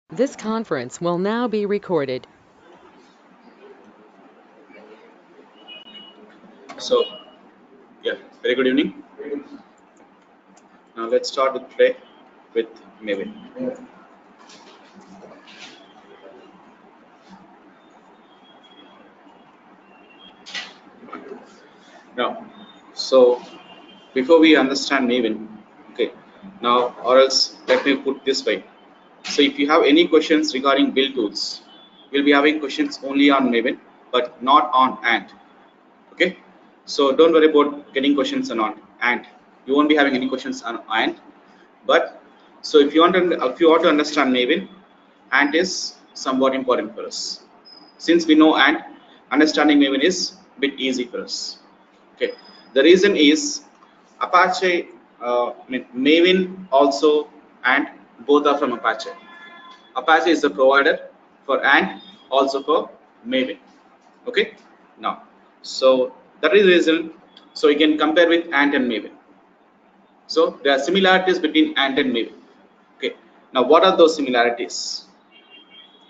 This conference will now be recorded. So, yeah, very good evening. Now let's start with today with Maven. Now, so before we understand Maven, okay, now or else let me put this way. So if you have any questions regarding build tools, we'll be having questions only on Maven, but not on Ant. Okay, so don't worry about getting questions on Ant. You won't be having any questions on Ant. But so if you want to understand Maven, Ant is somewhat important for us. Since we know Ant, understanding Maven is a bit easy for us. Okay, the reason is Apache, Maven also Ant both are from Apache. Apache is the provider for Ant, also for Maven. Okay, now so that is the reason. So you can compare with Ant and Maven. So there are similarities between Ant and Maven. Okay. Now what are those similarities?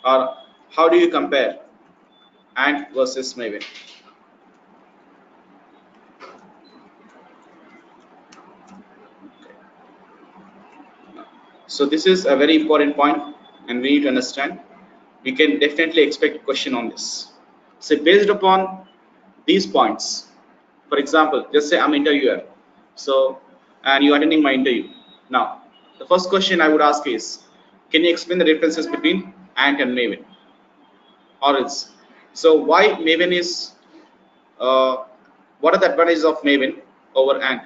Or how do you compare Ant versus Maven? So this is a very important point and we need to understand. We can definitely expect a question on this. So based upon these points, for example, just say I'm an interviewer. So and you're attending my interview. Now, the first question I would ask is, can you explain the differences between Ant and Maven? Or else, so why Maven is what are the advantages of Maven over Ant?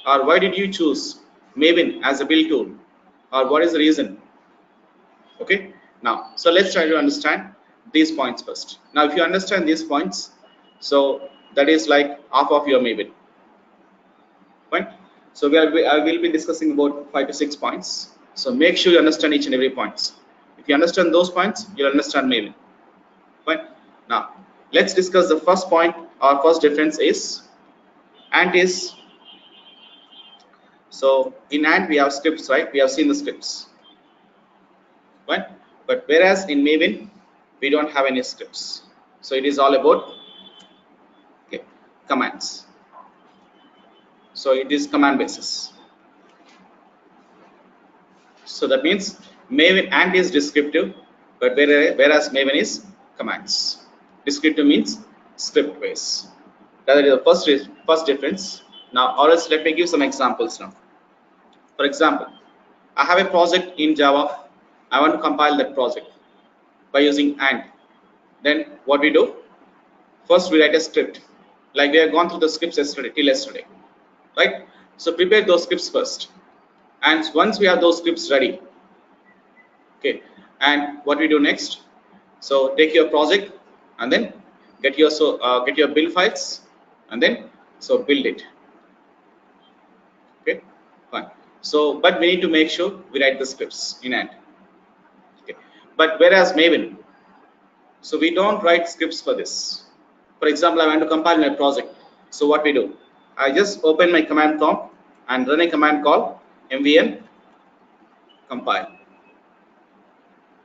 Or why did you choose Maven as a build tool? Or what is the reason? Okay. Now, so let's try to understand these points first. Now, if you understand these points, so that is like half of your Maven. Fine. So I will be discussing about 5 to 6 points. So make sure you understand each and every points. If you understand those points, you'll understand Maven. Fine. Now, let's discuss the first point. Our first difference is Ant is, so in Ant we have scripts, right? We have seen the scripts, right? But whereas in Maven we don't have any scripts. So it is all about, okay, commands. So it is command basis. So that means Maven Ant is descriptive, but whereas Maven is commands. Descriptive means script based. That is the first difference. Now, or else let me give some examples now. For example, I have a project in Java. I want to compile that project by using Ant. Then what we do? First, we write a script. Like we have gone through the scripts yesterday, right? So prepare those scripts first. And once we have those scripts ready, okay, and what we do next? So take your project and then get your build files and then so build it. Okay, fine. So, but we need to make sure we write the scripts in Ant. Okay, but whereas Maven, so we don't write scripts for this. For example, I want to compile my project. So what we do? I just open my command prompt and run a command called mvn compile.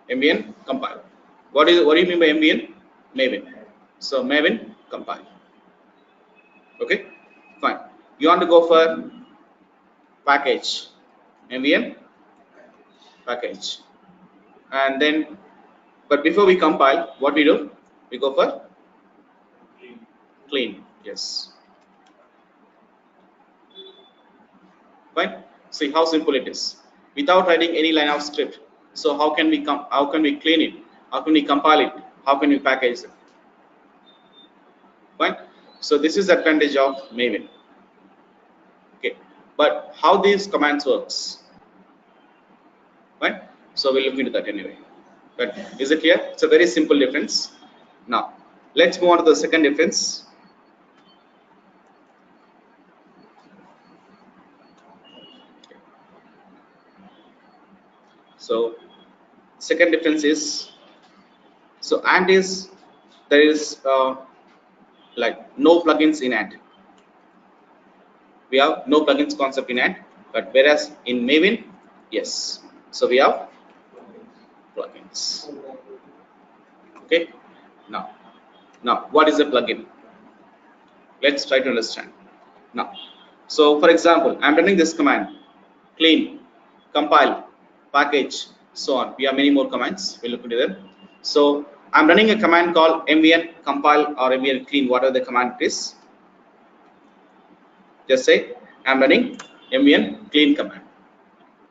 Mvn compile. What do you mean by mvn? Maven. So Maven compile. Okay, fine. You want to go for package, mvn package, and then, but before we compile, what we do? We go for clean. Yes, fine. See how simple it is. Without writing any line of script. So how can we how can we clean it? How can we compile it? How can we package it? Fine. So this is the advantage of Maven. Okay. But how these commands works? Right? So we'll look into that anyway. But is it clear? It's a very simple difference. Now let's move on to the second difference. So second difference is, so Ant is, there is like no plugins in Ant. We have no plugins concept in Ant, but whereas in Maven, yes. So we have plugins. Okay, now what is a plugin? Let's try to understand now. So for example, I'm running this command: clean, compile, package, so on. We have many more commands, we'll look into them. So I'm running a command called mvn compile or mvn clean, whatever the command is. Just say I'm running mvn clean command.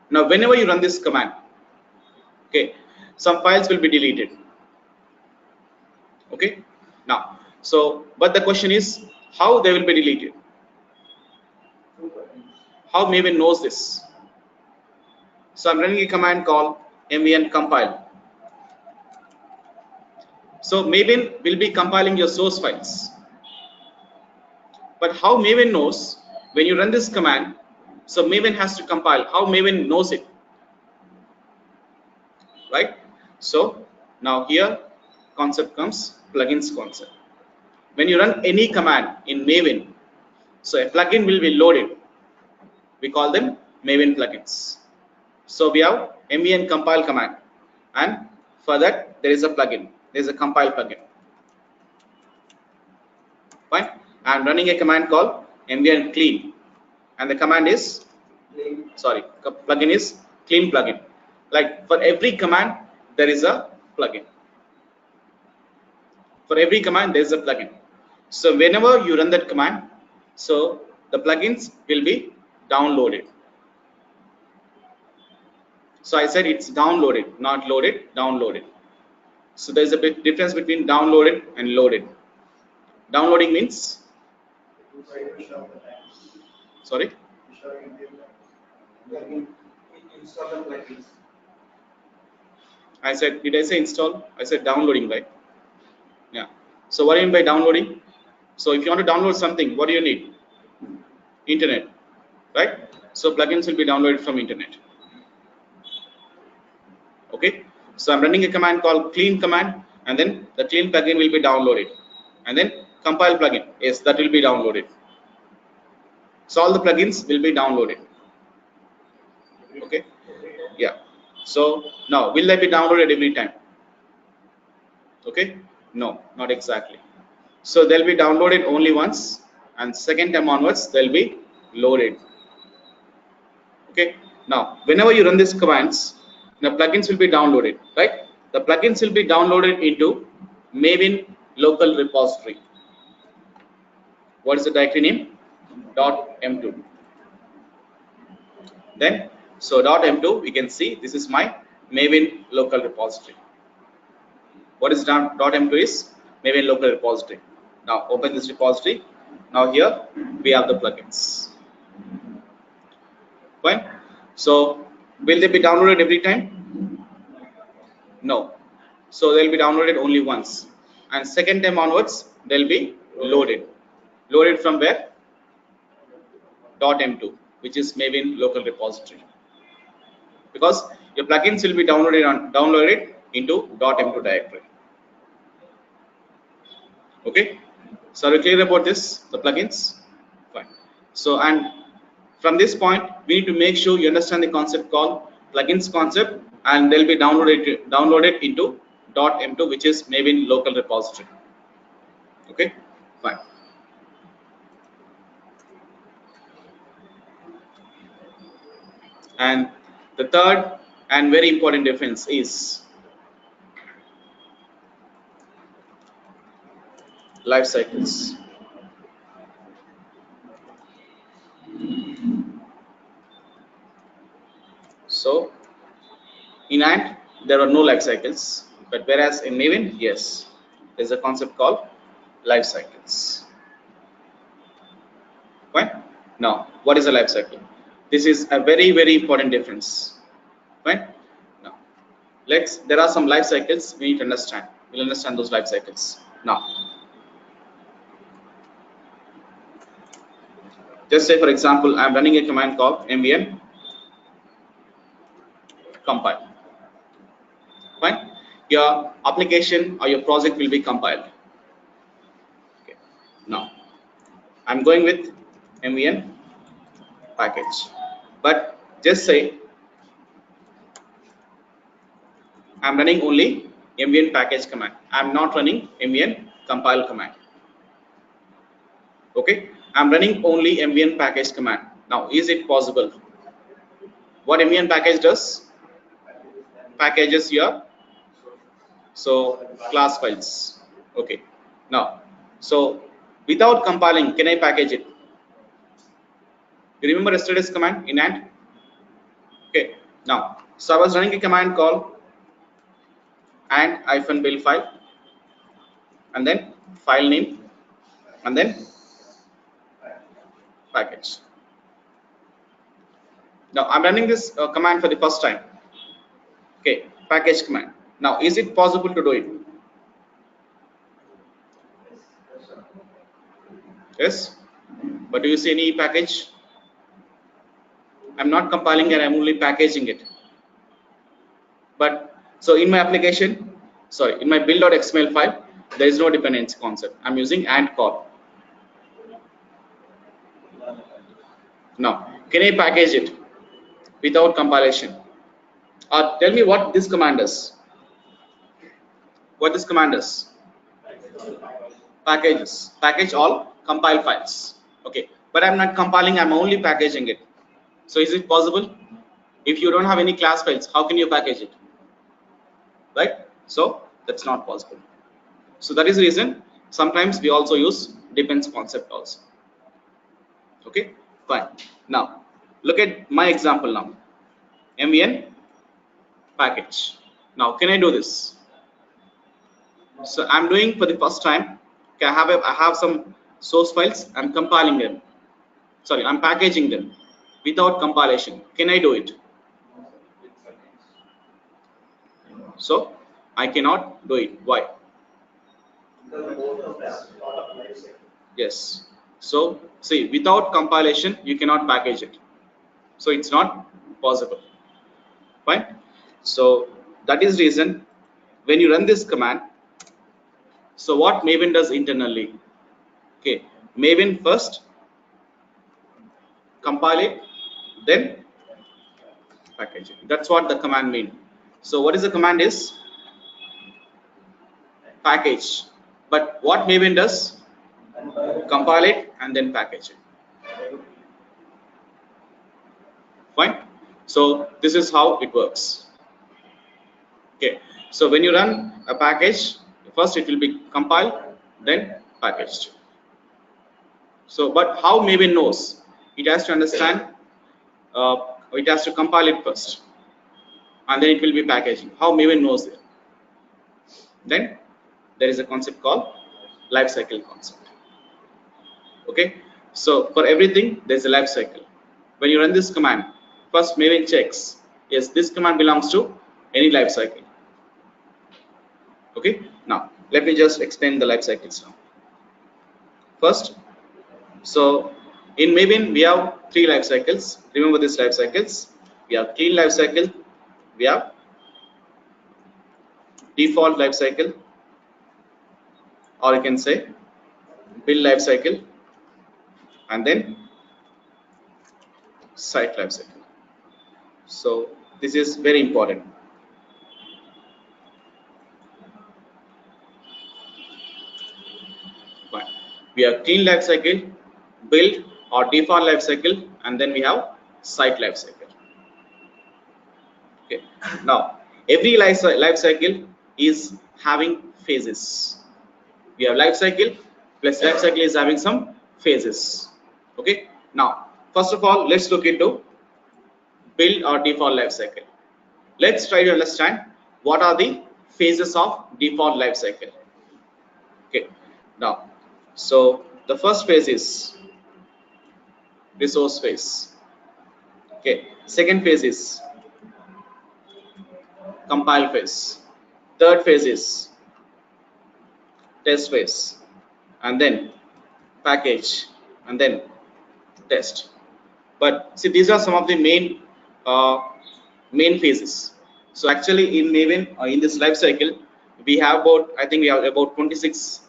Now whenever you run this command, okay, some files will be deleted. Okay, now, so but the question is how they will be deleted. How Maven knows this? So I'm running a command called mvn compile. So Maven will be compiling your source files. But how Maven knows when you run this command? So Maven has to compile. How Maven knows it? Right? So now here concept comes, plugins concept. When you run any command in Maven, so a plugin will be loaded. We call them Maven plugins. So we have mvn compile command, and for that there is a plugin. There is a compile plugin. Fine. I'm running a command called mvn clean, and the command is plugin is clean plugin. Like for every command there is a plugin. For every command there is a plugin. So whenever you run that command, so the plugins will be downloaded. So I said it's downloaded, not loaded, downloaded. So there is a bit difference between downloaded and loaded. Downloading means, sorry, I said, did I say install? I said downloading, right? Yeah. So what do you mean by downloading? So if you want to download something, what do you need? Internet, right? So plugins will be downloaded from internet. Okay. So I'm running a command called clean command, and then the clean plugin will be downloaded, and then compile plugin, yes, that will be downloaded. So all the plugins will be downloaded. Okay. Yeah. So now will they be downloaded every time? Okay, no, not exactly. So they'll be downloaded only once, and second time onwards they'll be loaded. Okay, now whenever you run these commands, the plugins will be downloaded, right? The plugins will be downloaded into Maven local repository. What is the directory name? .m2. Then so .m2, we can see this is my Maven local repository. What is .m2 is Maven local repository. Now open this repository. Now here we have the plugins. Fine. So will they be downloaded every time? No. So they'll be downloaded only once, and second time onwards they'll be loaded. Loaded from where? .m2, which is Maven local repository. Because your plugins will be downloaded into .m2 directory. Okay. So are you clear about this? The plugins? Fine. So and from this point we need to make sure you understand the concept called plugins concept, and they'll be downloaded into .m2, which is Maven local repository. Okay, fine. And the third and very important difference is life cycles. So in Ant there are no life cycles, but whereas in Maven, yes, there's a concept called life cycles. Fine. Now what is a life cycle? This is a very important difference. Fine. Now there are some life cycles we need to understand. We'll understand those life cycles now. Just say for example I'm running a command called mvn compile. Fine. Your application or your project will be compiled. Okay. Now I'm going with mvn package, but just say I'm running only mvn package command. I'm not running mvn compile command. Okay, I'm running only mvn package command. Now, is it possible? What mvn package does? Packages your class files. Okay. Now, so without compiling, can I package it? You remember yesterday's command in and? Okay. Now, so I was running a command called and -build file, and then file name, and then package. Now I'm running this command for the first time. Okay, package command. Now, is it possible to do it? Yes. But do you see any package? I'm not compiling and I'm only packaging it. But so in my application, sorry, in my build.xml file, there is no dependency concept. I'm using and call. Now, can I package it without compilation? Tell me what this command does. What this command does? Packages. Package all compile files. Okay, but I'm not compiling. I'm only packaging it. So is it possible? If you don't have any class files, how can you package it? Right? So that's not possible. So that is the reason sometimes we also use depends concept also. Okay, fine. Now look at my example now. mvn package. Now can I do this? So I'm doing for the first time. Okay, I have some source files. I'm compiling them. Sorry, I'm packaging them without compilation. Can I do it? So I cannot do it. Why? Yes. So see, without compilation, you cannot package it. So it's not possible. Fine. So that is reason when you run this command. So what Maven does internally? Okay, Maven first compile it, then package it. That's what the command means. So what is the command is package. But what Maven does? Compile it and then package it. Fine. So this is how it works. Okay. So when you run a package, first it will be compiled, then packaged. So, but how Maven knows? It has to understand. It has to compile it first, and then it will be packaging. How Maven knows it? Then there is a concept called lifecycle concept. Okay. So for everything there is a lifecycle. When you run this command, first Maven checks, yes, this command belongs to any lifecycle. Okay. Now let me just explain the lifecycles now. First, so in Maven we have three lifecycles. Remember these lifecycles. We have clean lifecycle, we have default lifecycle, or you can say build lifecycle, and then site lifecycle. So this is very important. Fine. We have clean lifecycle, build or default lifecycle, and then we have site lifecycle. Okay. Now every life cycle is having phases. We have life cycle plus life cycle is having some phases. Okay. Now first of all, let's look into build or default life cycle. Let's try to understand what are the phases of default life cycle. Okay. Now, so the first phase is resource phase. Okay. Second phase is compile phase. Third phase is test phase, and then package, and then test. But see, these are some of the uh, main phases. So actually in Maven, in this life cycle, we have about, I think we have about 26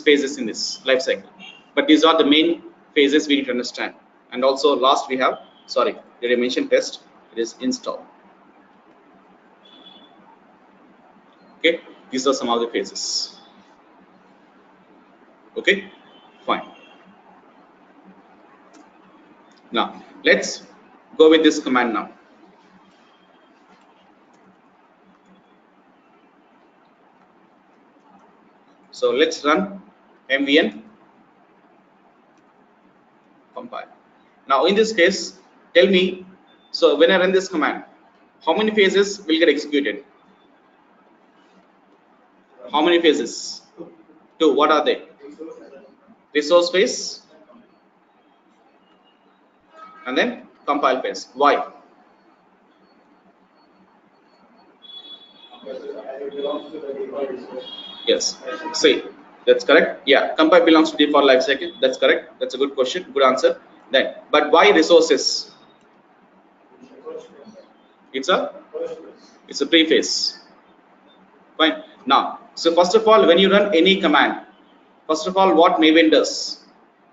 phases in this life cycle. But these are the main phases we need to understand. And also last we have, sorry, did I mention test? It is install. Okay, these are some of the phases. Okay, fine. Now let's go with this command now. So let's run mvn compile. Now in this case, tell me, so when I run this command, how many phases will get executed? How many phases? Two. What are they? Resource phase and then compile phase. Why? Yes. See, that's correct. Yeah, compile belongs to default lifecycle. That's correct. That's a good question. Good answer. Then, but why resources? It's a preface. Fine. Now, so first of all, when you run any command, first of all, what Maven does?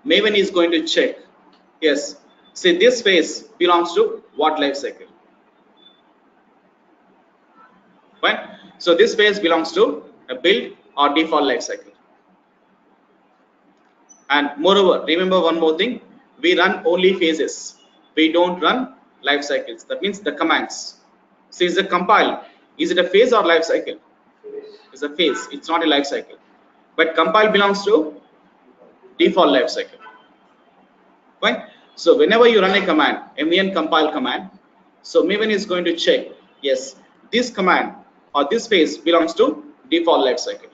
Maven is going to check. Yes. See, this phase belongs to what lifecycle? Fine. So this phase belongs to a build or default lifecycle. And moreover, remember one more thing, we run only phases. We don't run life cycles. That means the commands. So is the compile, is it a phase or life cycle? It's a phase. It's not a life cycle. But compile belongs to default life cycle. Fine. So whenever you run a command, mvn compile command, so Maven is going to check, yes, this command or this phase belongs to default life cycle.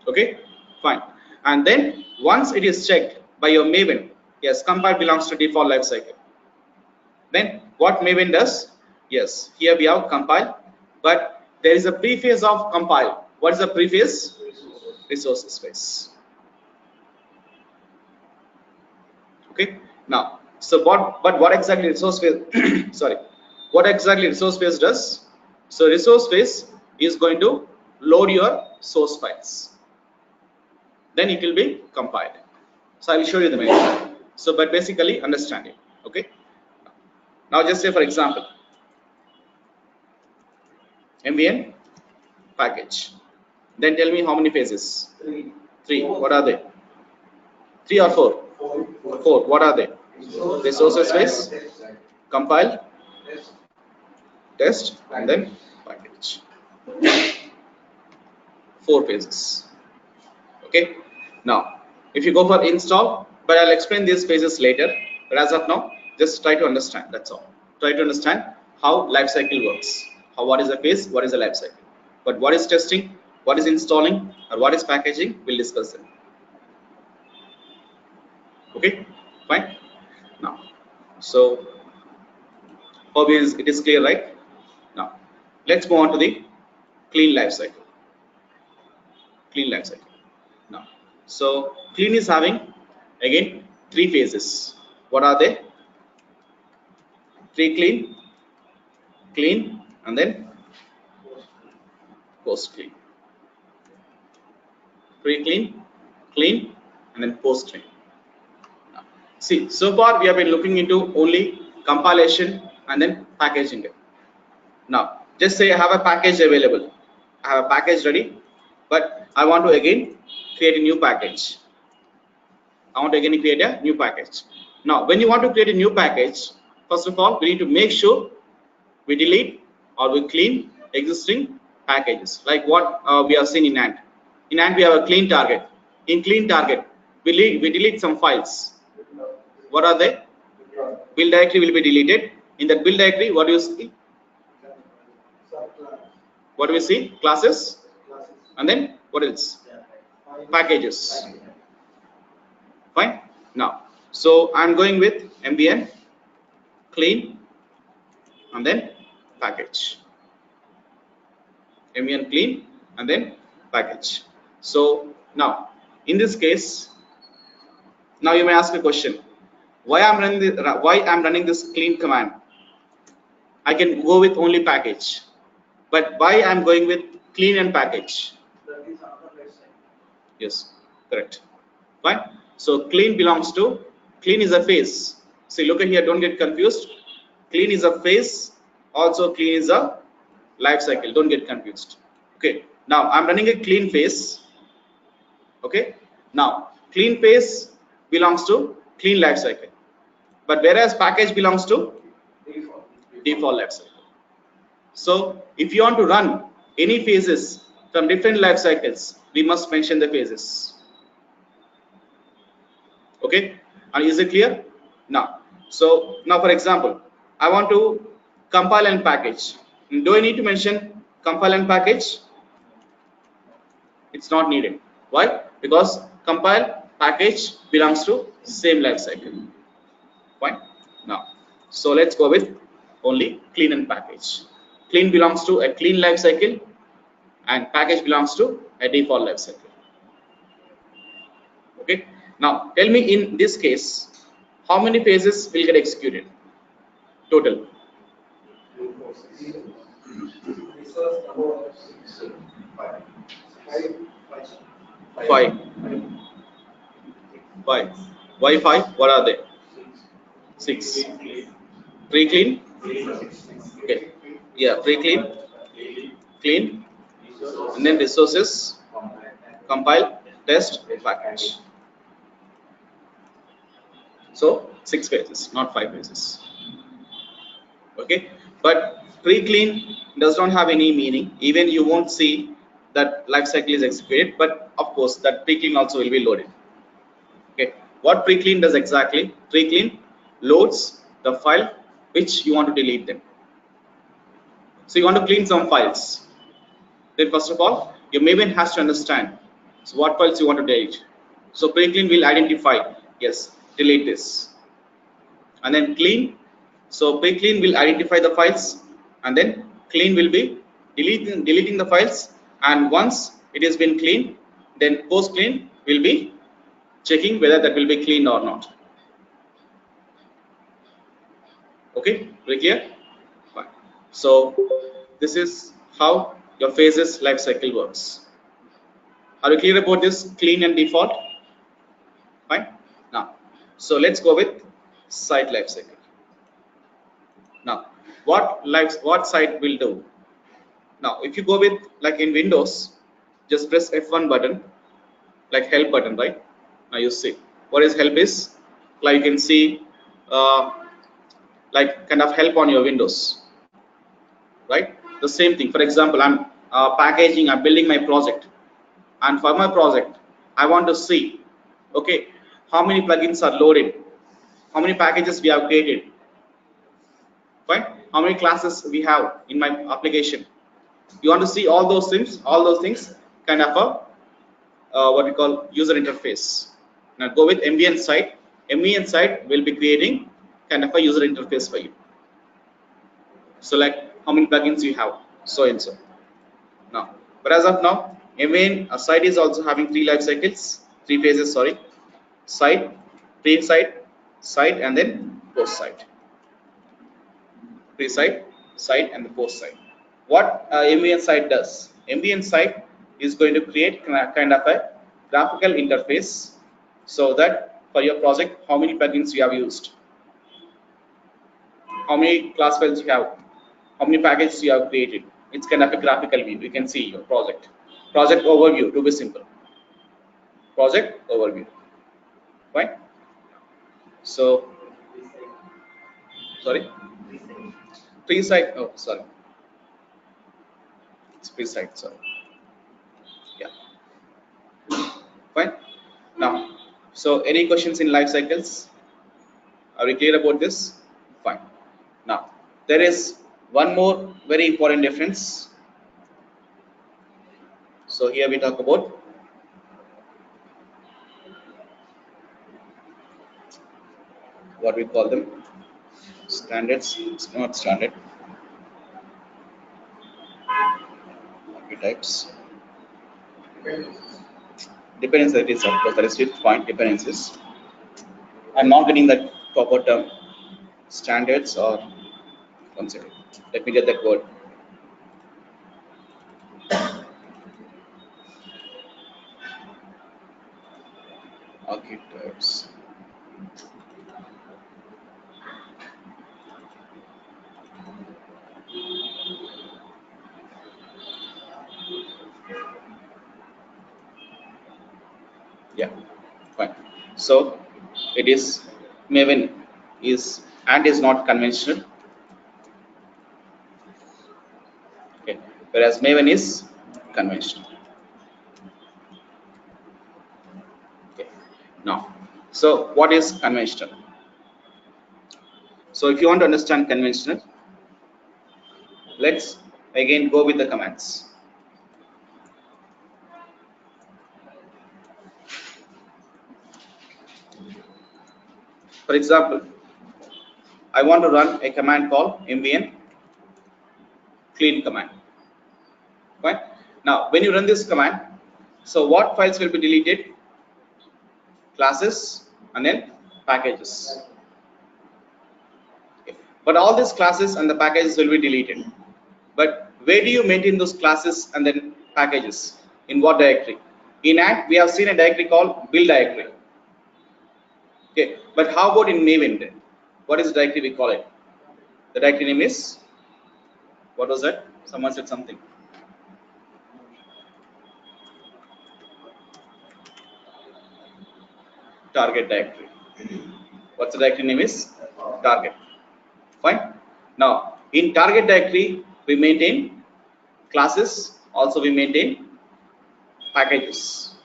Okay, fine. And then once it is checked by your Maven, yes, compile belongs to default lifecycle. Then what Maven does? Yes, here we have compile, but there is a preface of compile. What is the preface? Resources phase. Okay. Now, so what exactly resource phase? Sorry, what exactly resource phase does? So resource phase is going to load your source files. Then it will be compiled. So I will show you the method. So, but basically understand it. Okay. Now just say for example, mvn package. Then tell me how many phases? Three. What are they? Three or four? Four. What are they? Resources phase, compile, test, and then package. Four phases. Okay. Now, if you go for install, but I'll explain these phases later. But as of now, just try to understand. That's all. Try to understand how lifecycle works. What is a phase? What is a lifecycle? But what is testing? What is installing? Or what is packaging? We'll discuss them. Okay, fine. Now, so hope it is clear, right? Now, let's move on to the clean lifecycle. Clean lifecycle. Now, so clean is having again three phases. What are they? Pre-clean, clean, and then post-clean. Pre-clean, clean, and then post-clean. See, so far we have been looking into only compilation and then packaging it. Now, just say I have a package available. I have a package ready, but I want to again create a new package. I want to again create a new package. Now, when you want to create a new package, first of all, we need to make sure we delete or we clean existing packages, like what we have seen in Ant. In Ant, we have a clean target. In clean target, we delete some files. What are they? Build directory will be deleted. In that build directory, what do you see? What do we see? Classes. And then what else? Packages. Fine. Now, so I'm going with mvn clean and then package. Mvn clean and then package. So now, in this case, now you may ask a question: why I'm running this clean command? I can go with only package, but why I'm going with clean and package? Yes, correct. Fine. So clean belongs to, clean is a phase. See, look at here, don't get confused. Clean is a phase, also clean is a life cycle. Don't get confused. Okay. Now I'm running a clean phase. Okay. Now clean phase belongs to clean life cycle, but whereas package belongs to default life cycle. So if you want to run any phases from different life cycles, we must mention the phases. Okay, and is it clear? Now, so now for example, I want to compile and package. Do I need to mention compile and package? It's not needed. Why? Because compile package belongs to same life cycle. Fine. Now, so let's go with only clean and package. Clean belongs to a clean life cycle, and package belongs to a default life cycle. Okay. Now, tell me in this case, how many phases will get executed total? Five. Five. Why five? What are they? Six. Pre-clean. Okay. Yeah. Pre-clean, clean, and then resources, compile, test, package. So 6 phases, not 5 phases. Okay, but pre-clean does not have any meaning. Even you won't see that life cycle is executed, but of course that pre-clean also will be loaded. Okay, what pre-clean does exactly? Pre-clean loads the file which you want to delete them. So you want to clean some files. Then first of all, your Maven has to understand so what files you want to delete. So pre-clean will identify, yes, delete this, and then clean. So pre-clean will identify the files, and then clean will be deleting the files, and once it has been cleaned, then post clean will be checking whether that will be cleaned or not. Okay, very clear? Fine. So this is how your phases life cycle works. Are you clear about this clean and default? Fine. Now, so let's go with site life cycle. Now, what site will do? Now, if you go with like in Windows, just press F1 button, like help button, right? Now you see what is help is, like you can see, like kind of help on your Windows, right? The same thing. For example, I'm packaging, I'm building my project, and for my project, I want to see, okay, how many plugins are loaded, how many packages we have created, right? How many classes we have in my application. You want to see all those things, kind of a what we call user interface. Now go with MVN site. MVN site will be creating kind of a user interface for you. So like how many plugins you have, so and so. Now, but as of now, MVN site is also having 3 life cycles, 3 phases. Sorry, site, pre-site, site, and then post-site. Pre-site, site, and the post-site. What MVN site does? MVN site is going to create kind of a graphical interface so that for your project, how many plugins you have used, how many class files you have, how many packages you have created. It's kind of a graphical view. You can see your project. Project overview, to be simple. Project overview. Fine. So, sorry. Pre-site. Oh, sorry. It's pre-site. Sorry. Yeah. Fine. Now, so any questions in life cycles? Are we clear about this? Fine. Now, there is one more very important difference. So here we talk about what we call them standards. It's not standard archetypes. Dependencies, that is, of course, that is still fine. Dependencies. I'm not getting that proper term. Standards or one second. Let me get that word. Archetypes. Yeah, fine. So it is Maven is and is not conventional. Okay, whereas Maven is conventional. Okay, now, so what is conventional? So if you want to understand conventional, let's again go with the commands. For example, I want to run a command called mvn clean command. Fine. Now, when you run this command, so what files will be deleted? Classes and then packages. Okay. But all these classes and the packages will be deleted. But where do you maintain those classes and then packages? In what directory? In AND, we have seen a directory called build directory. Okay. But how about in Maven then? What is the directory we call it? The directory name is, what was that? Someone said something. Target directory. What's the directory name is? Target. Fine. Now, in target directory, we maintain classes. Also, we maintain packages.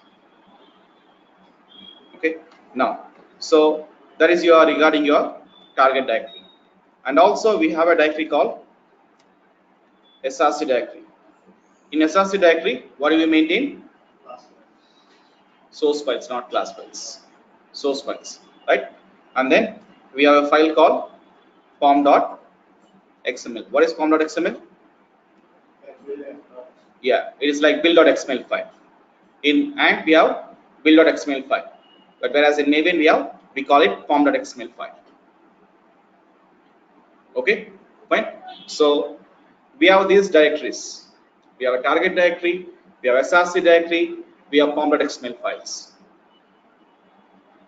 Okay. Now, so that is your regarding your target directory. And also, we have a directory called src directory. In src directory, what do we maintain? Source files, not class files. Source files, right? And then we have a file called form.xml. What is form.xml? Yeah, it is like build.xml file. In AND we have build.xml file, but whereas in Maven we call it form.xml file. Okay, fine. So we have these directories. We have a target directory, we have src directory, we have form.xml files.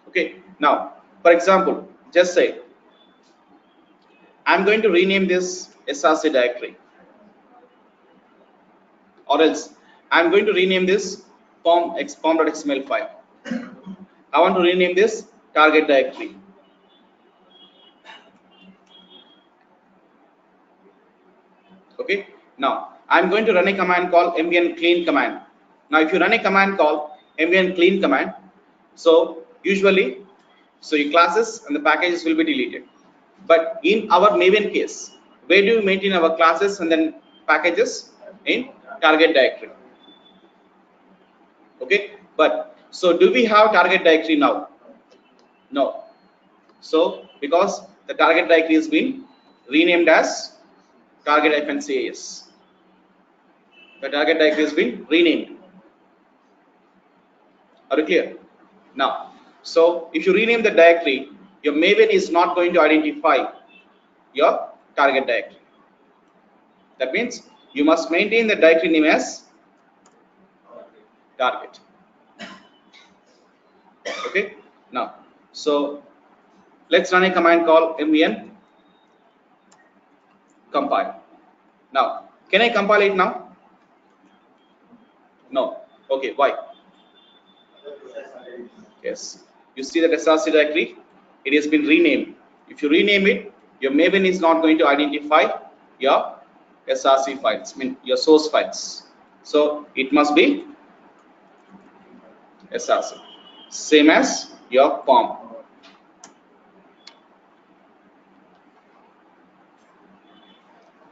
Okay, now for example, just say I'm going to rename this src directory, or else I'm going to rename this form.xml file. I want to rename this target directory. Okay, now I'm going to run a command called mvn clean command. Now if you run a command called mvn clean command, so usually your classes and the packages will be deleted. But in our Maven case, where do we maintain our classes and then packages? In target directory. Okay, but so do we have target directory now? No. So because the target directory has been renamed as target-cas. The target directory has been renamed. Are you clear? Now, so if you rename the directory, your Maven is not going to identify your target directory. That means you must maintain the directory name as target. Okay. Now, so let's run a command called mvn compile. Now, can I compile it now? No. Okay. Why? Yes. You see that src directory, it has been renamed. If you rename it, your Maven is not going to identify your src files, I mean your source files. So it must be src, same as your form.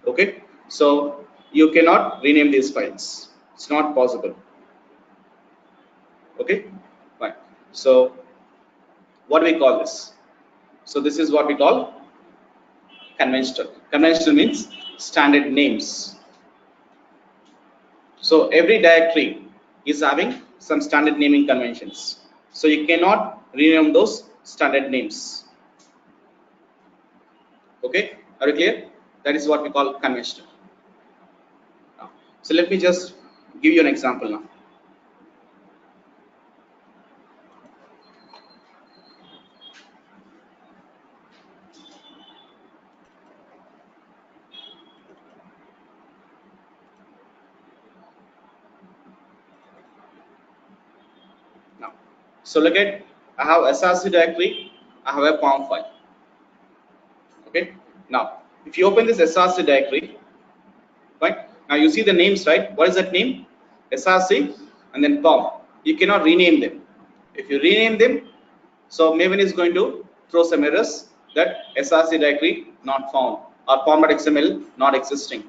Okay. So you cannot rename these files. It's not possible. Okay. Fine. So what do we call this? So this is what we call conventional. Conventional means standard names. So every directory is having some standard naming conventions. So you cannot rename those standard names. Okay, are you clear? That is what we call conventional. So let me just give you an example now. Now, So look at, I have src directory, I have a pom file. Okay, now if you open this src directory, right, now you see the names, right? What is that name? Src and then pom. You cannot rename them. If you rename them, so Maven is going to throw some errors that src directory not found or pom.xml not existing.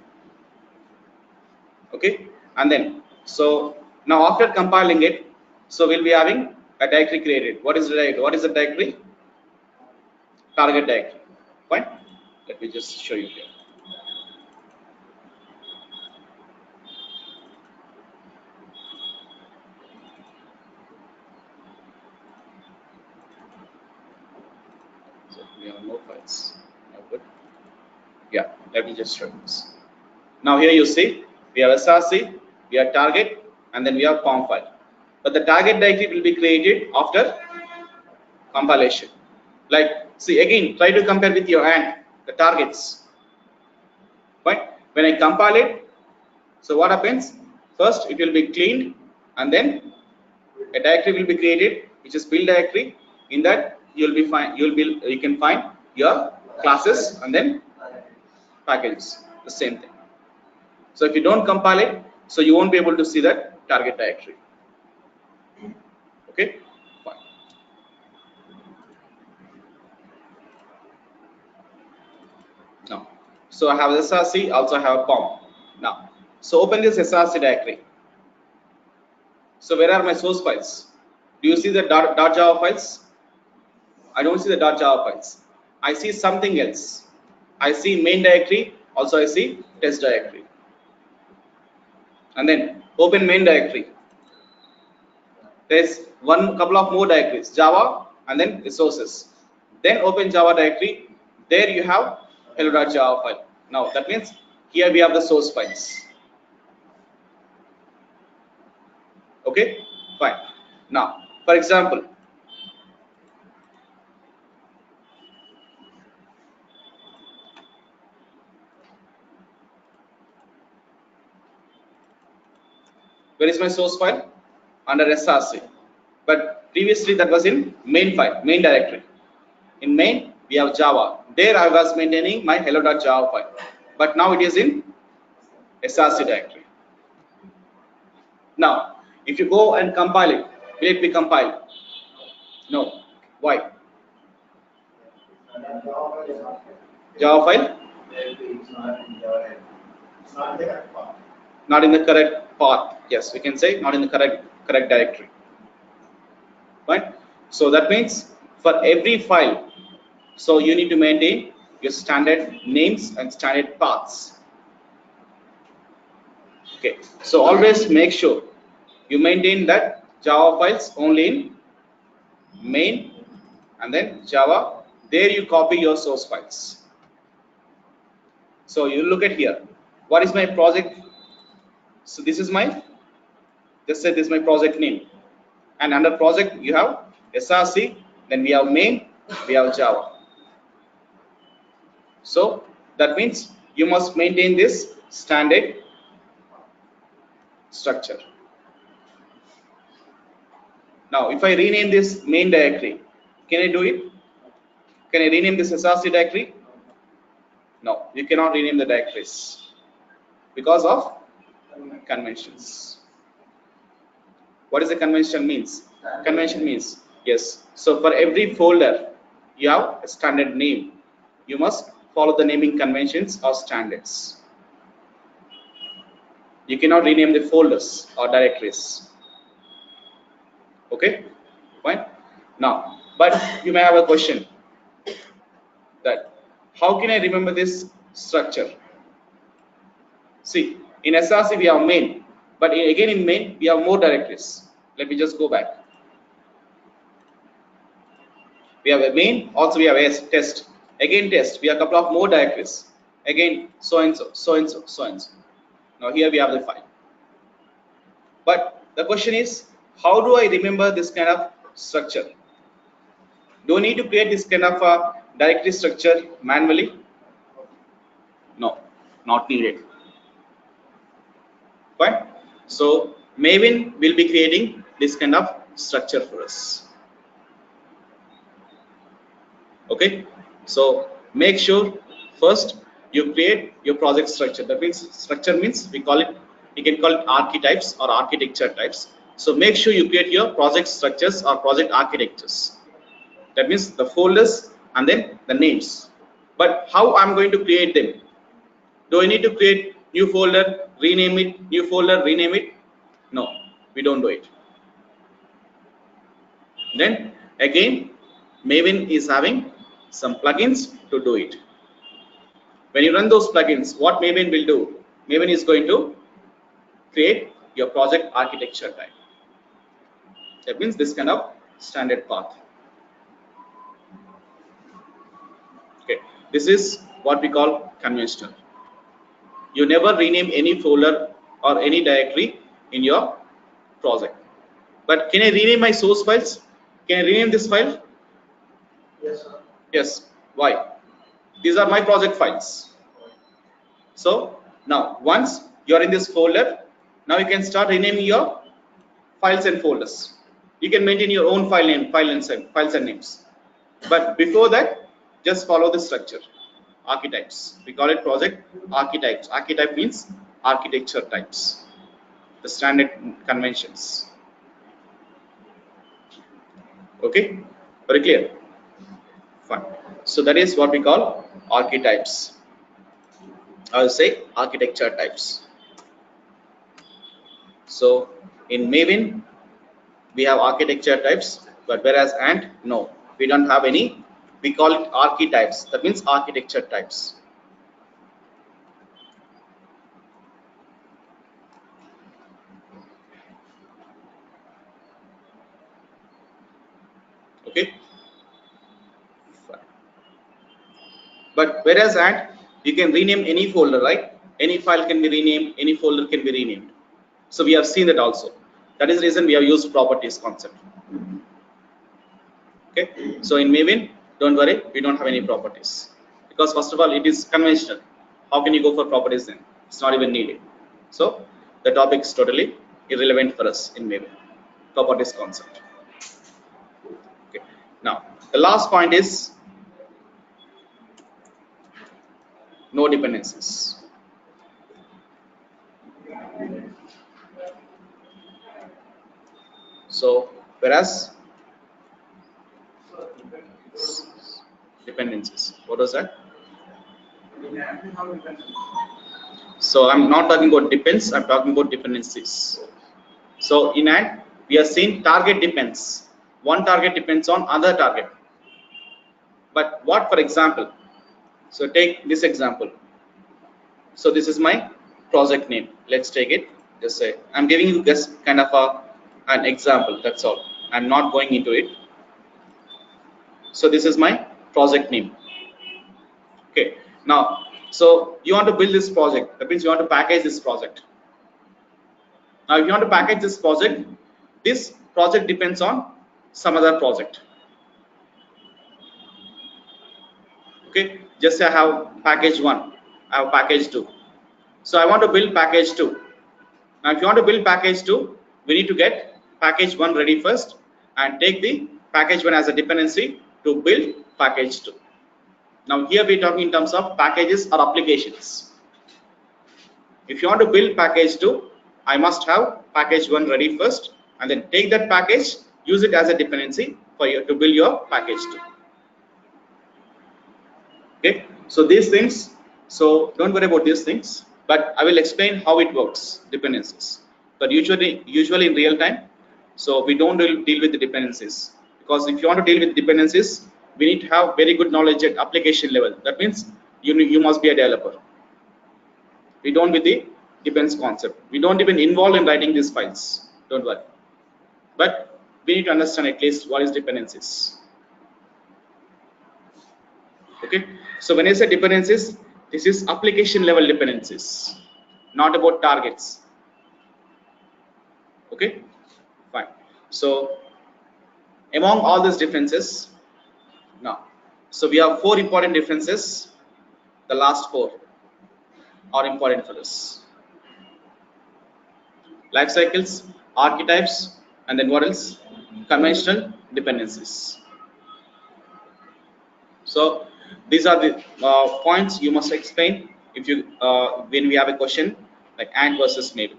Okay, and then so now after compiling it, so we'll be having a directory created. What is the directory? What is the directory? Target directory. Fine, let me just show you here. So we have no files. Good. Yeah, let me just show you this. Now here you see we have src, we have target, and then we have pom file. But the target directory will be created after compilation. Like, see again, try to compare with your hand the targets. Right? When I compile it, so what happens? First it will be cleaned, and then a directory will be created, which is build directory. In that you can find your classes and then packages, the same thing. So if you don't compile it, so you won't be able to see that target directory. Okay, fine. Now, so I have src, also I have a pom. Now, so open this src directory. So where are my source files? Do you see the .java files? I don't see the .java files. I see something else. I see main directory, also I see test directory. And then open main directory. There's one couple of more directories, Java and then resources. Then open Java directory. There you have hello.java file. Now that means here we have the source files. Okay, fine. Now, for example, where is my source file? Under src. But previously that was in main file, main directory. In main we have Java. There I was maintaining my hello.java file. But now it is in src directory. Now, if you go and compile it, will it be compiled? No. Why? Java file? Not in the correct path. Yes, we can say not in the correct directory. Right? So that means for every file, so you need to maintain your standard names and standard paths. Okay. So always make sure you maintain that Java files only in main and then Java. There you copy your source files. So you look at here. What is my project? So this is my, just say this is my project name. And under project you have src, then we have main, we have Java. So that means you must maintain this standard structure. Now if I rename this main directory, can I do it? Can I rename this src directory? No, you cannot rename the directories because of conventions. What is the convention means? Convention means, yes, so for every folder you have a standard name. You must follow the naming conventions or standards. You cannot rename the folders or directories. Okay, fine. Now, but you may have a question that how can I remember this structure? See, in src we have main, but again in main we have more directories. Let me just go back. We have a main, also we have a test. Again test, we have a couple of more directories. Again so and so, so and so, so and so. Now here we have the file. But the question is, how do I remember this kind of structure? Do I need to create this kind of a directory structure manually? No, not needed. Fine. So Maven will be creating this kind of structure for us. Okay, so make sure first you create your project structure. That means structure means we can call it archetypes or architecture types. So make sure you create your project structures or project architectures. That means the folders and then the names. But how I'm going to create them? Do I need to create new folder, rename it, new folder, rename it? No, we don't do it. Then again, Maven is having some plugins to do it. When you run those plugins, what Maven will do? Maven is going to create your project architecture type. That means this kind of standard path. Okay, this is what we call conventional. You never rename any folder or any directory in your project. But can I rename my source files? Can I rename this file? Yes, sir. Yes. Why? These are my project files. So now once you are in this folder, now you can start renaming your files and folders. You can maintain your own file name, files and names. But before that, just follow the structure. Archetypes. We call it project archetypes. Archetype means architecture types. The standard conventions. Okay? Very clear? Fine. So that is what we call archetypes. I will say architecture types. So in Maven, we have architecture types, but whereas Ant, no, we don't have any. We call it archetypes. That means architecture types. Okay. But whereas Ant, you can rename any folder, right? Any file can be renamed, any folder can be renamed. So we have seen that also. That is the reason we have used properties concept. Okay. So in Maven, don't worry, we don't have any properties because first of all, it is conventional. How can you go for properties then? It's not even needed. So the topic is totally irrelevant for us in Maven. Properties concept. Okay. Now the last point is no dependencies. So whereas dependencies, what was that? So I'm not talking about depends, I'm talking about dependencies. So in AND, we are saying target depends. One target depends on other target. But what, for example? So take this example. So this is my project name. Let's take it. Just say I'm giving you just kind of an example. That's all. I'm not going into it. So this is my project name. Okay. Now, so you want to build this project. That means you want to package this project. Now, if you want to package this project depends on some other project. Okay, just say I have package 1, I have package 2. So I want to build package 2. Now, if you want to build package 2, we need to get package 1 ready first and take the package 1 as a dependency to build package 2. Now, here we are talking in terms of packages or applications. If you want to build package 2, I must have package 1 ready first and then take that package, use it as a dependency for you to build your package 2. Okay, so these things, so don't worry about these things, but I will explain how it works, dependencies. But usually in real time, so we don't deal with the dependencies, because if you want to deal with dependencies, we need to have very good knowledge at application level. That means you must be a developer. We don't with the depends concept. We don't even involve in writing these files. Don't worry. But we need to understand at least what is dependencies. Okay. So when I say dependencies, this is application level dependencies, not about targets. Okay. Fine. So among all these differences, now, so we have 4 important differences. The last 4 are important for us. Life cycles, archetypes, and then what else? Conventional dependencies. So these are the points you must explain if you when we have a question like Ant versus Maven,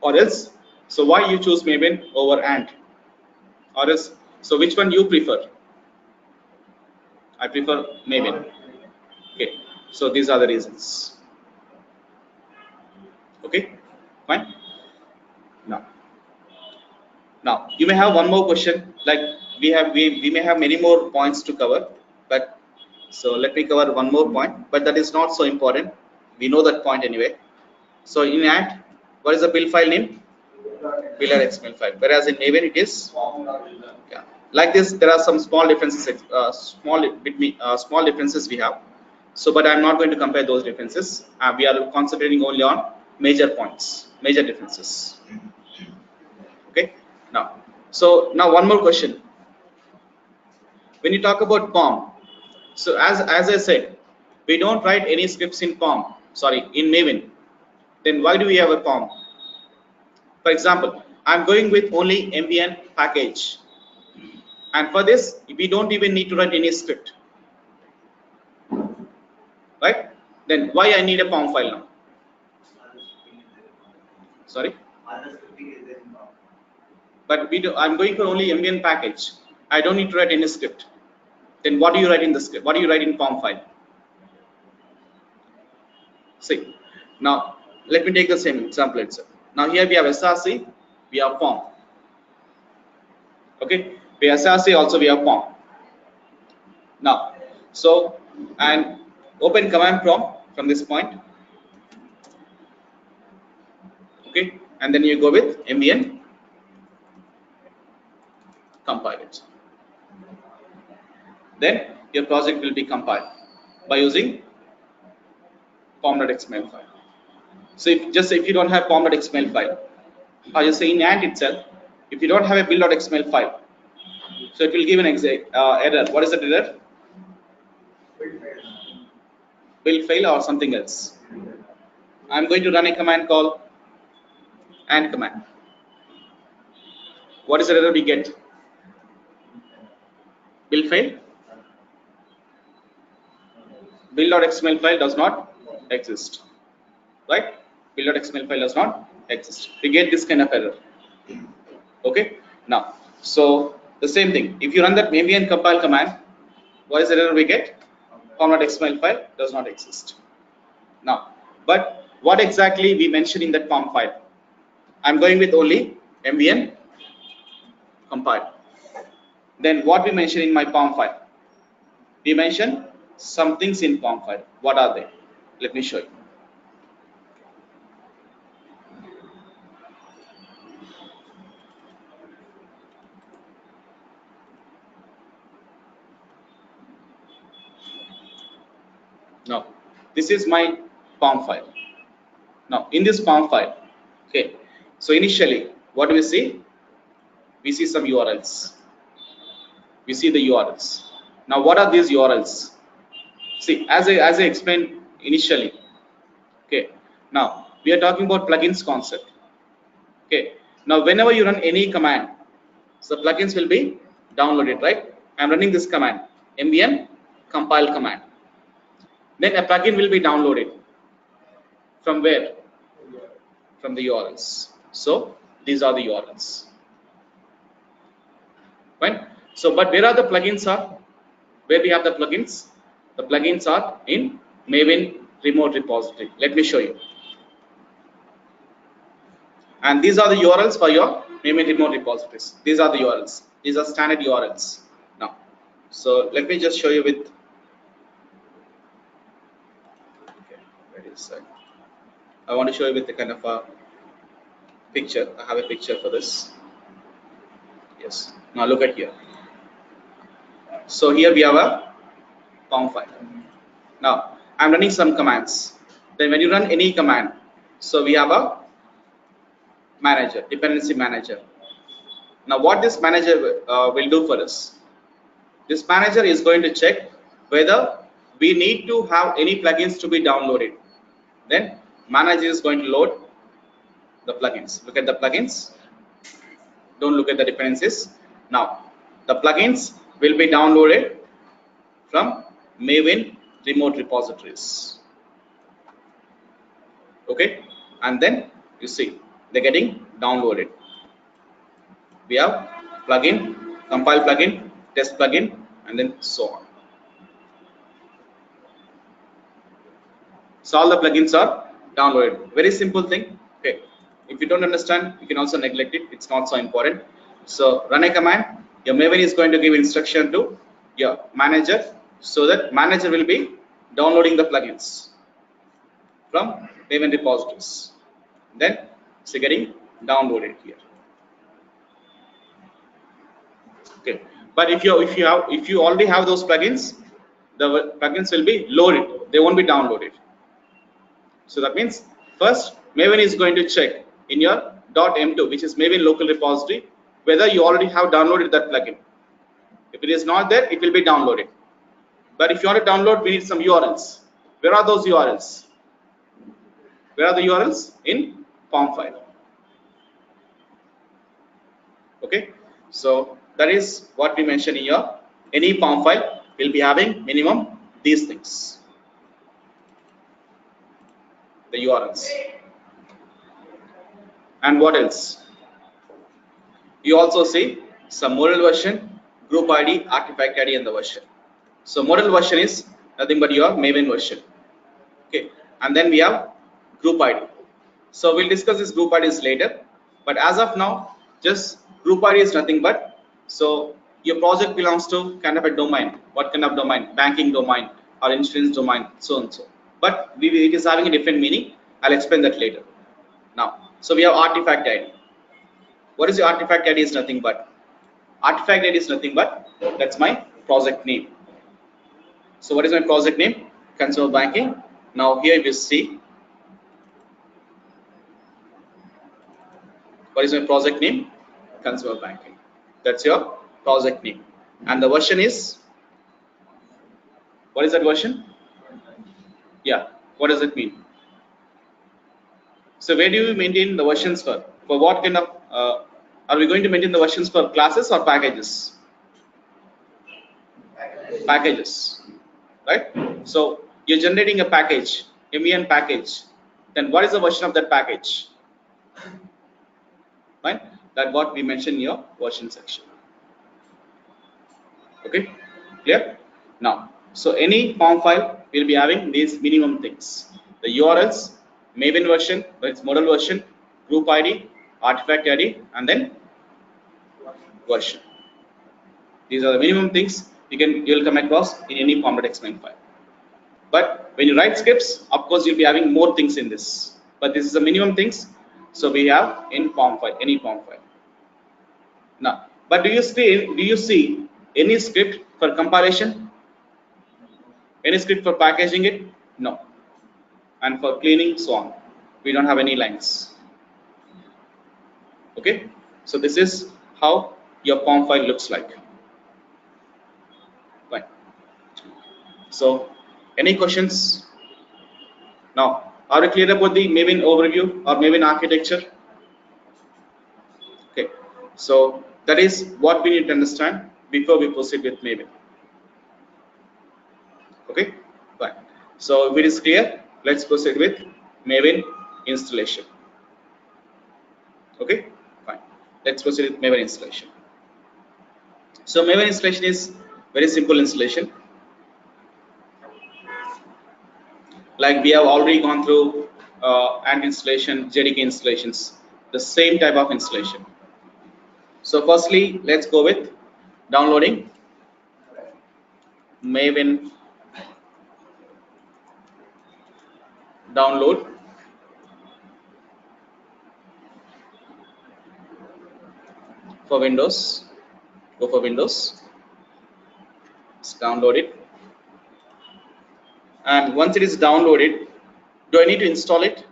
or else. So why you choose Maven over Ant, or else? So which one you prefer? I prefer Maven. Okay. So these are the reasons. Okay. Fine. Now, now you may have one more question. Like we may have many more points to cover, but so let me cover one more point. But that is not so important. We know that point anyway. So in Ant, what is the build file name? Build.xml file. Whereas in Maven it is, yeah. Like this, there are some small differences, small differences we have. So, but I'm not going to compare those differences. We are concentrating only on major points, major differences. Okay. Now, so now one more question. When you talk about POM, so as I said, we don't write any scripts in POM. Sorry, in Maven. Then why do we have a POM? For example, I'm going with only MVN package, and for this we don't even need to write any script, right? Then why I need a POM file now? Sorry, but I'm going for only MVN package. I don't need to write any script. Then what do you write in the script? What do you write in POM file? See, now let me take the same example itself. Now here we have SRC, we have POM. Okay, we have SRC, also we have POM. Now, so and open command prompt from this point. Okay, and then you go with MVN, compile it. Then your project will be compiled by using pom.xml file. So if you don't have pom.xml file, or you say in Ant itself, if you don't have a build.xml file, so it will give an error. What is that error? Build fail or something else. I'm going to run a command called Ant command. What is the error we get? Build fail. Build.xml file does not exist, right? Build.xml file does not exist. We get this kind of error. Okay. Now, so the same thing. If you run that Maven compile command, what is the error we get? Pom.xml file does not exist. Now, but what exactly we mentioned in that pom file? I'm going with only MVN compile. Then what we mentioned in my pom file? We mentioned some things in pom file. What are they? Let me show you. Now, this is my pom file. Now, in this pom file, okay, so initially, what do we see? We see some URLs. We see the URLs. Now, what are these URLs? See, as I explained initially, okay, now we are talking about plugins concept. Okay, now whenever you run any command, so plugins will be downloaded, right? I'm running this command, MVN compile command. Then a plugin will be downloaded. From where? From the URLs. So these are the URLs. Fine. So, but where are the plugins are? Where we have the plugins? The plugins are in Maven remote repository. Let me show you. And these are the URLs for your Maven remote repositories. These are the URLs. These are standard URLs. Now, so let me just show you with. Okay, where is that? I want to show you with the kind of a picture. I have a picture for this. Yes. Now look at here. So here we have a POM file. Now I'm running some commands. Then when you run any command, so we have a manager, dependency manager. Now what this manager will do for us? This manager is going to check whether we need to have any plugins to be downloaded. Then manager is going to load the plugins. Look at the plugins. Don't look at the dependencies. Now the plugins will be downloaded from Maven remote repositories. Okay, and then you see they're getting downloaded. We have plugin, compile plugin, test plugin, and then so on. So all the plugins are downloaded. Very simple thing. Okay, if you don't understand, you can also neglect it. It's not so important. So run a command. Your Maven is going to give instruction to your manager, so that manager will be downloading the plugins from Maven repositories. Then it's getting downloaded here. Okay, but if you already have those plugins, the plugins will be loaded. They won't be downloaded. So that means first Maven is going to check in your .m2, which is Maven local repository, whether you already have downloaded that plugin. If it is not there, it will be downloaded. But if you want to download, we need some URLs. Where are those URLs? Where are the URLs? In POM file. Okay, so that is what we mentioned here. Any POM file will be having minimum these things, the URLs. And what else? You also see some model version, group ID, artifact ID, and the version. So model version is nothing but your Maven version. Okay, and then we have group ID. So we'll discuss this group IDs later. But as of now, just group ID is nothing but, so your project belongs to kind of a domain. What kind of domain? Banking domain or insurance domain, so and so. But it is having a different meaning. I'll explain that later. Now, so we have artifact ID. What is the artifact ID? Is nothing but, artifact ID is nothing but, that's my project name. So what is my project name? Consumer banking. Now here we see what is my project name? Consumer banking. That's your project name. And the version is, what is that version? Yeah, what does it mean? So where do you maintain the versions for? For what kind of, are we going to maintain the versions for classes or packages? Packages, right? So you're generating a package, MEN package. Then what is the version of that package? Right? That's what we mentioned in your version section. Okay, clear? Now, so any POM file will be having these minimum things: the URLs, Maven version, its model version, group ID, artifact ID, and then version. These are the minimum things you'll come across in any pom.xml file. But when you write scripts, of course, you'll be having more things in this. But this is the minimum things. So we have in POM file, any POM file. Now, but do you see any script for compilation? Any script for packaging it? No. And for cleaning, so on. We don't have any lines. Okay. So this is how your POM file looks like. Fine. So, any questions? Now, are you clear about the Maven overview or Maven architecture? Okay. So that is what we need to understand before we proceed with Maven. Okay. Fine. So if it is clear, let's proceed with Maven installation. Okay, fine. Let's proceed with Maven installation. So Maven installation is very simple installation. Like we have already gone through Ant installation, JDK installations, the same type of installation. So firstly, let's go with downloading Maven download for Windows. Go for Windows. Let's download it. And once it is downloaded, do I need to install it?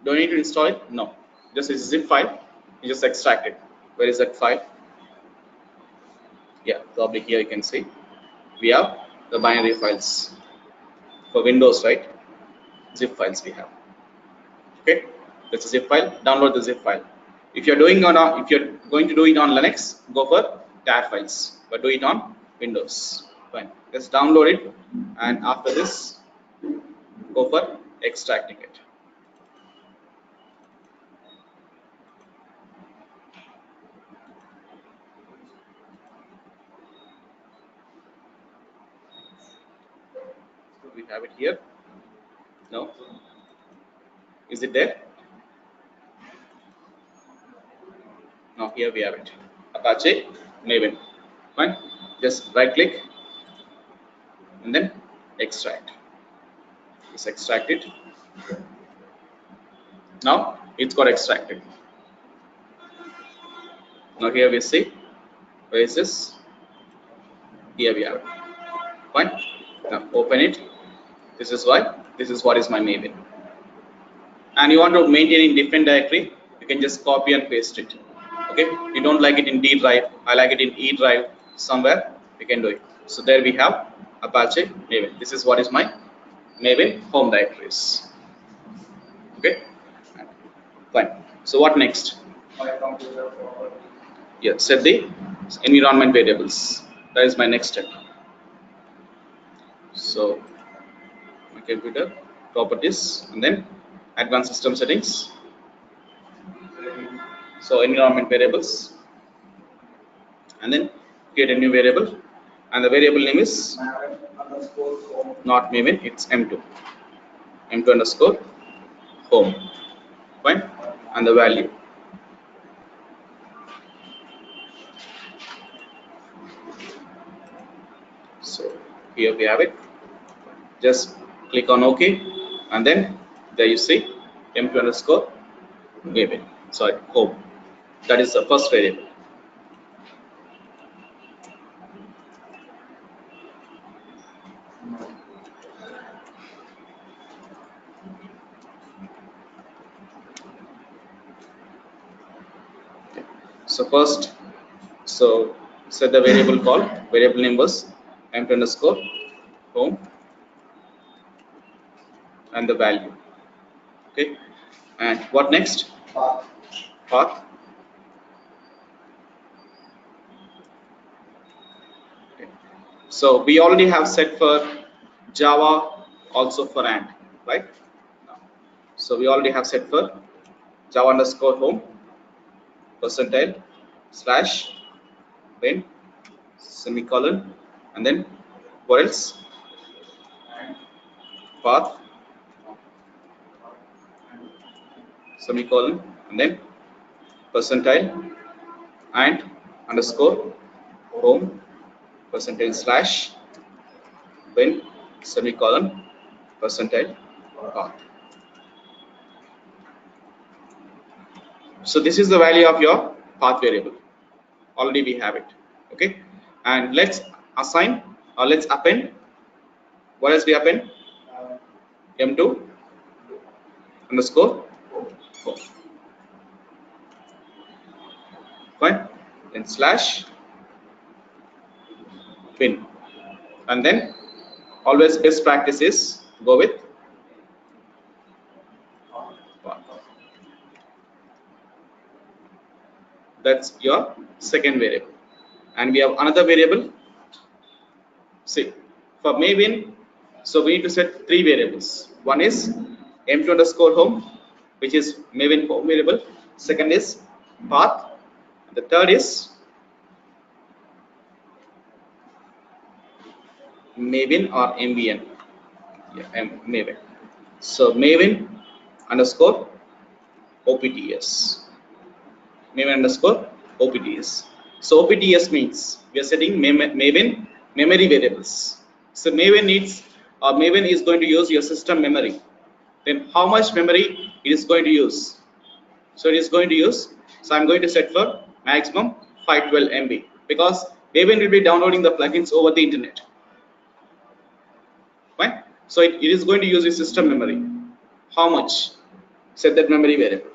Do I need to install it? No. Just a zip file. You just extract it. Where is that file? Yeah, probably here you can see. We have the binary files for Windows, right? Zip files we have. Okay, that's a zip file. Download the zip file. If you're going to do it on Linux, go for tar files, but do it on Windows. Fine, just download it, and after this go for extracting it. So we have it here. No, is it there? Now here we have it, Apache Maven. Fine, just right click and then extract. Just extract it. Now it's got extracted. Now here we see, where is this? Here we have it. Fine, now open it. This is why, this is what is my Maven. And you want to maintain in different directory, you can just copy and paste it. Okay, you don't like it in D drive, I like it in E drive, somewhere you can do it. So there we have Apache Maven. This is what is my Maven home directories. Okay, fine. So what next? My computer property. Yeah, set the environment variables. That is my next step. So my computer properties, and then advanced system settings. So environment variables, and then create a new variable, and the variable name is Maven underscore home. not Maven, it's m2 underscore home. Fine, and the value. So here we have it. Just click on OK, and then there you see m2 underscore Maven, sorry, home. That is the first variable. So first, so set the variable called, variable name was m2 underscore home, and the value. Okay, and what next? Path. Path. Okay. So we already have set for Java, also for and, right? So we already have set for Java underscore home percentile slash then semicolon, and then what else? Path semicolon, and then percentile and underscore home percentile slash then semicolon percentile path. So this is the value of your path variable. Already we have it. Okay, and let's assign, or let's append. What else we append? m2 underscore home. Fine, then slash bin, and then always best practice is go with path. That's your second variable. And we have another variable. See, for Maven, so we need to set three variables. One is m2 underscore home, which is Maven home variable. Second is path. The third is Maven or MVN. Yeah, Maven. So Maven underscore OPTS. Maven underscore OPTS. So OPTS means we are setting Maven memory variables. So Maven needs, or Maven is going to use your system memory. Then how much memory it is going to use? So it is going to use, so I'm going to set for maximum 512 MB, because Maven will be downloading the plugins over the internet. Fine. So it is going to use the system memory. How much? Set that memory variable.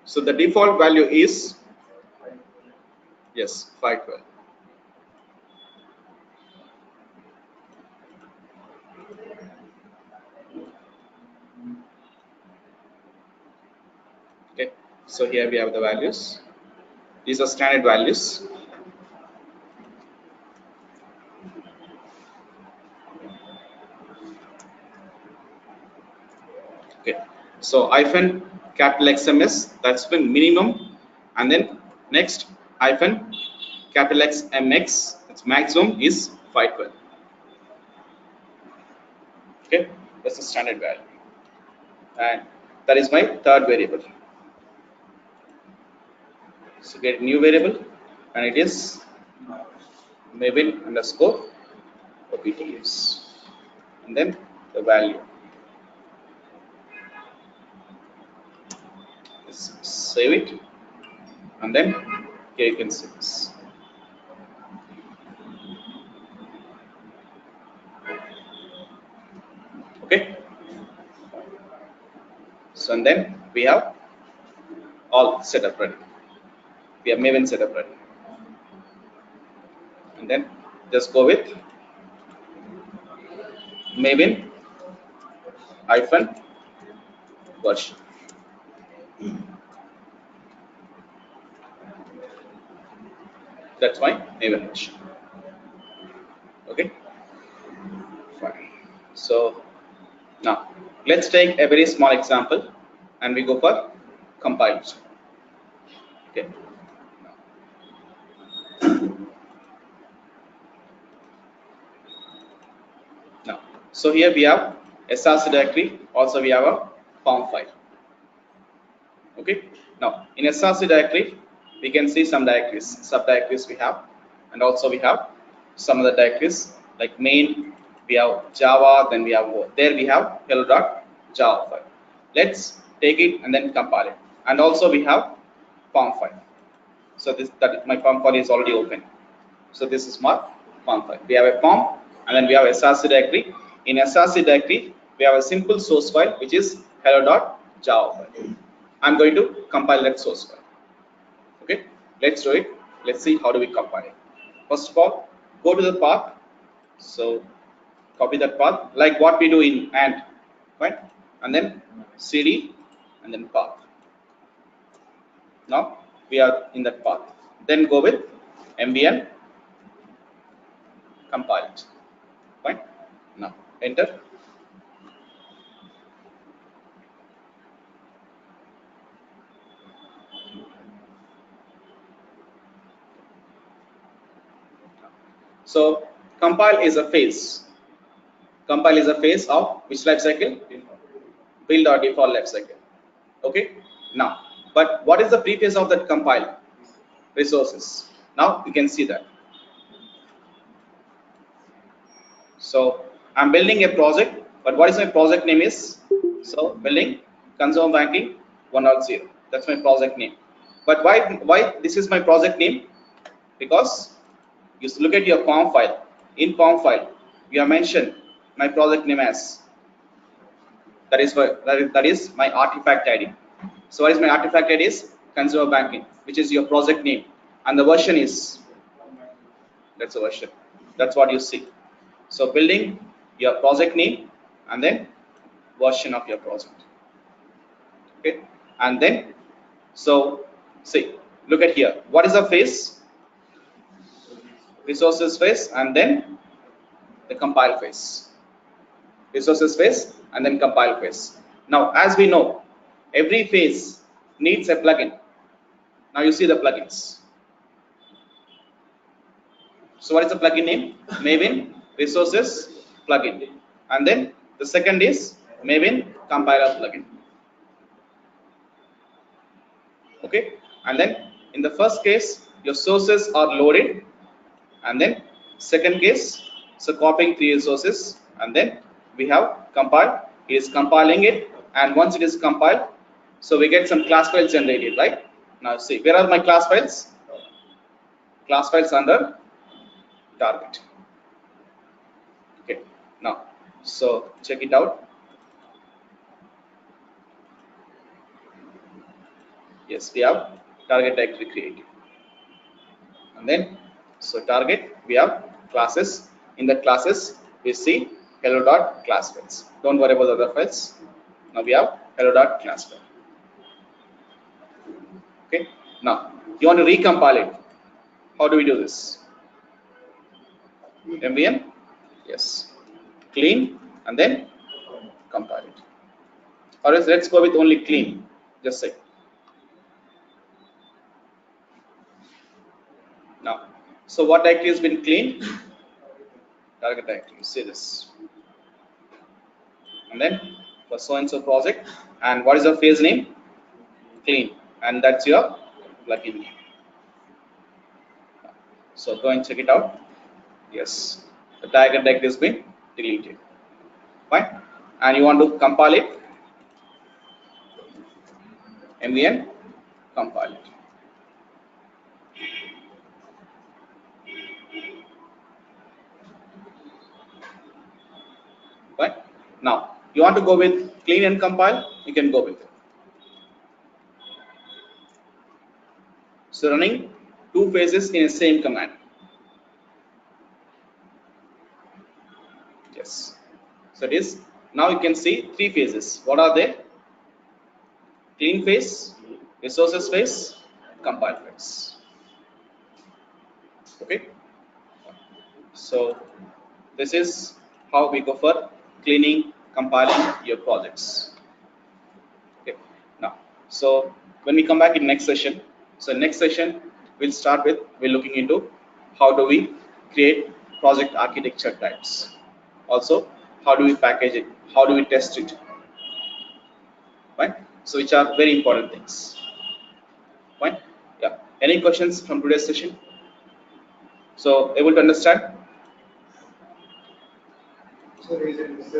So the default value is, yes, 512. Okay, so here we have the values. These are standard values. Okay, so hyphen capital XMS, that's been minimum, and then next hyphen capital XMX, its maximum is 512. Okay, that's the standard value, and that is my third variable. So get new variable, and it is Maven underscore OPTS, and then the value. Just save it, and then here you can see this. Okay, so and then we have all setup ready. We have Maven setup ready, and then just go with Maven hyphen version. That's my Maven version. Okay, fine. So now let's take a very small example, and we go for compiled. Okay. Now, so here we have src directory. Also, we have a form file. Okay. Now, in src directory, we can see some directories, subdirectories we have, and also we have some other directories like main. We have Java, then we have there we have hello.java file. Let's take it and then compile it, and also we have form file. So my form file is already open. So this is my form file. We have a form, and then we have src directory. In src directory, we have a simple source file which is hello.java file. I'm going to compile that source file. Okay, let's do it. Let's see how do we compile it. First of all, go to the path. So copy that path like what we do in AND, right? And then cd and then path. Now we are in that path. Then go with mvn compile it. Fine. Now enter. So compile is a phase. Compile is a phase of which life cycle? Build or default life cycle. Okay. Now, but what is the preface of that compile? Resources. Now you can see that. So I'm building a project, but what is my project name is? So building consumer banking 1.0. That's my project name. But why this is my project name? Because you look at your form file. In form file, you have mentioned my project name as that is my artifact ID. So what is my artifact ID is consumer banking, which is your project name, and the version is that's a version. That's what you see. So building your project name and then version of your project. Okay, and then so see, look at here. What is the phase? Resources phase, and then the compile phase. Resources phase and then compile phase. Now, as we know, every phase needs a plugin. Now you see the plugins. So what is the plugin name? Maven Resources plugin, and then the second is Maven Compiler plugin. Okay, and then in the first case, your sources are loaded, and then second case, so copying 3 resources, and then we have compile. It is compiling it, and once it is compiled, so we get some class files generated, right? Now see, where are my class files? Class files under target. Okay, now so check it out. Yes, we have target directory created, and then so target we have classes. In the classes we see hello.class files. Don't worry about the other files. Now we have hello.class file. Okay, now you want to recompile it. How do we do this? Yes, clean and then compile it. or else let's go with only clean. Just say. Now, so what directory has been cleaned? Target directory. You see this, and then for so and so project, and what is the phase name? Clean, and that's your plugin name. So go and check it out. Yes, the target directory has been deleted. Fine, and you want to compile it. Mvn compile it. Right? Now, you want to go with clean and compile, you can go with it. So running two phases in the same command. Yes. So it is, now you can see three phases. What are they? Clean phase, resources phase, compile phase. Okay. So this is how we go for cleaning, compiling your projects. Okay. Now, so when we come back in next session, so next session we'll start with, we're looking into how do we create project architecture types. Also, how do we package it? How do we test it? Right? So which are very important things. Fine? Yeah. Any questions from today's session? So able to understand? So, is it